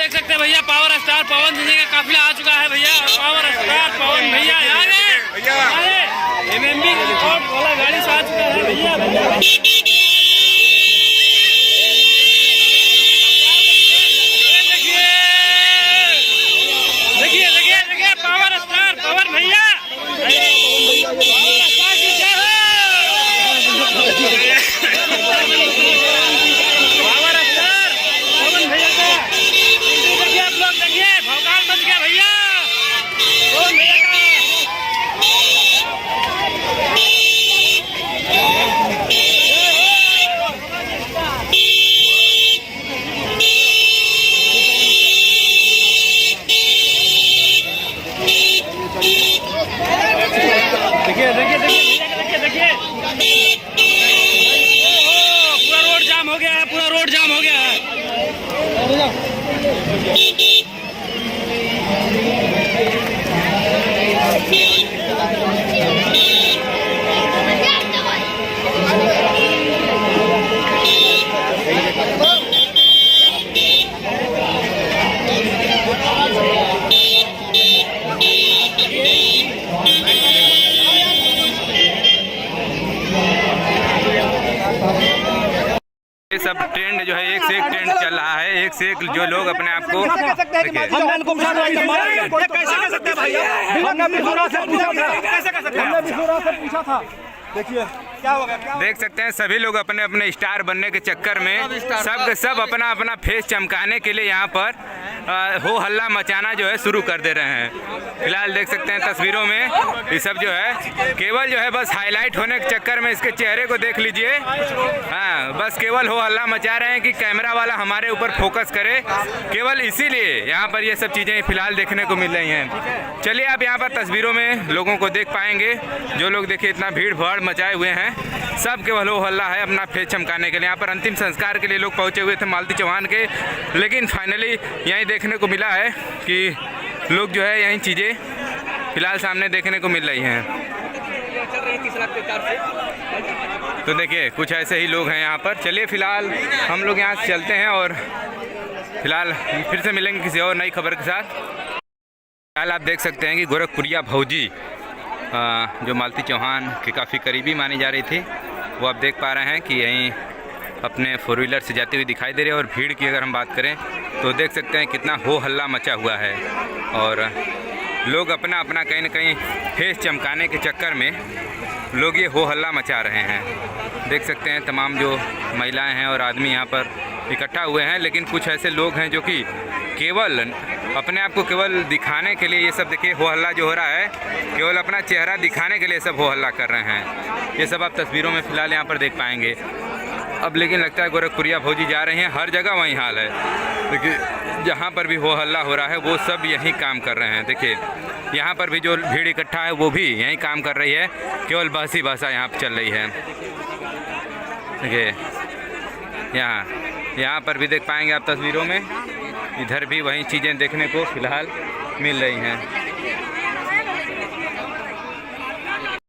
देख सकते हैं भैया पावर स्टार पवन जी का काफिला आ चुका है भैया। पावर स्टार पवन भैया एमएमबी रिकॉर्ड वाला गाड़ी से आ चुका है भैया। देखिए देखिए देखिए पावर स्टार पवन भैया। देखिए देखिए देखिए देखिए पूरा रोड जाम हो गया है, पूरा रोड जाम हो गया है। ये सब ट्रेंड जो है एक से एक ट्रेंड चल रहा है, एक से एक जो लोग अपने आप को पूछा था। देखिए क्या होगा, देख सकते हैं सभी लोग अपने अपने स्टार बनने के चक्कर में सब अपना अपना फेस चमकाने के लिए यहाँ पर हो हल्ला मचाना जो है शुरू कर दे रहे हैं। फिलहाल देख सकते हैं तस्वीरों में ये सब जो है केवल जो है बस हाईलाइट होने के चक्कर में इसके चेहरे को देख लीजिए। हाँ, बस केवल हो हल्ला मचा रहे हैं कि कैमरा वाला हमारे ऊपर फोकस करे, केवल इसीलिए यहाँ पर ये सब चीज़ें फिलहाल देखने को मिल रही हैं। चलिए आप यहाँ पर तस्वीरों में लोगों को देख पाएंगे। जो लोग देखिए इतना भीड़ भाड़ मचाए हुए हैं, सब केवल हो हल्ला है अपना फेस चमकाने के लिए। यहाँ पर अंतिम संस्कार के लिए लोग पहुँचे हुए थे मालती चौहान के, लेकिन फाइनली यहीं देखने को मिला है कि लोग जो है यही चीज़ें फिलहाल सामने देखने को मिल रही हैं। तो देखिए कुछ ऐसे ही लोग हैं यहाँ पर। चलिए फिलहाल हम लोग यहाँ से चलते हैं और फिलहाल फिर से मिलेंगे किसी और नई खबर के साथ। फिलहाल आप देख सकते हैं कि गोरखपुरिया भौजी जो मालती चौहान के काफ़ी करीबी मानी जा रही थी, वो आप देख पा रहे हैं कि यहीं अपने फोर व्हीलर से जाती हुई दिखाई दे रही है। और भीड़ की अगर हम बात करें तो देख सकते हैं कितना हो हल्ला मचा हुआ है और लोग अपना अपना कहीं ना कहीं फेस चमकाने के चक्कर में लोग ये हो हल्ला मचा रहे हैं। देख सकते हैं तमाम जो महिलाएं हैं और आदमी यहाँ पर इकट्ठा हुए हैं, लेकिन कुछ ऐसे लोग हैं जो कि केवल अपने आप को केवल दिखाने के लिए ये सब देखिए हो हल्ला जो हो रहा है, केवल अपना चेहरा दिखाने के लिए सब हो हल्ला कर रहे हैं। ये सब आप तस्वीरों में फ़िलहाल यहाँ पर देख पाएंगे। अब लेकिन लगता है गोरखपुरिया भौजी जा रहे हैं, हर जगह वही हाल है। देखिए जहाँ पर भी हो हल्ला हो रहा है वो सब यही काम कर रहे हैं। देखिए यहाँ पर भी जो भीड़ इकट्ठा है वो भी यही काम कर रही है, केवल बहसी भाषा यहाँ पर चल रही है। देखिए यहाँ पर भी देख पाएंगे आप तस्वीरों में, इधर भी वही चीज़ें देखने को फ़िलहाल मिल रही हैं।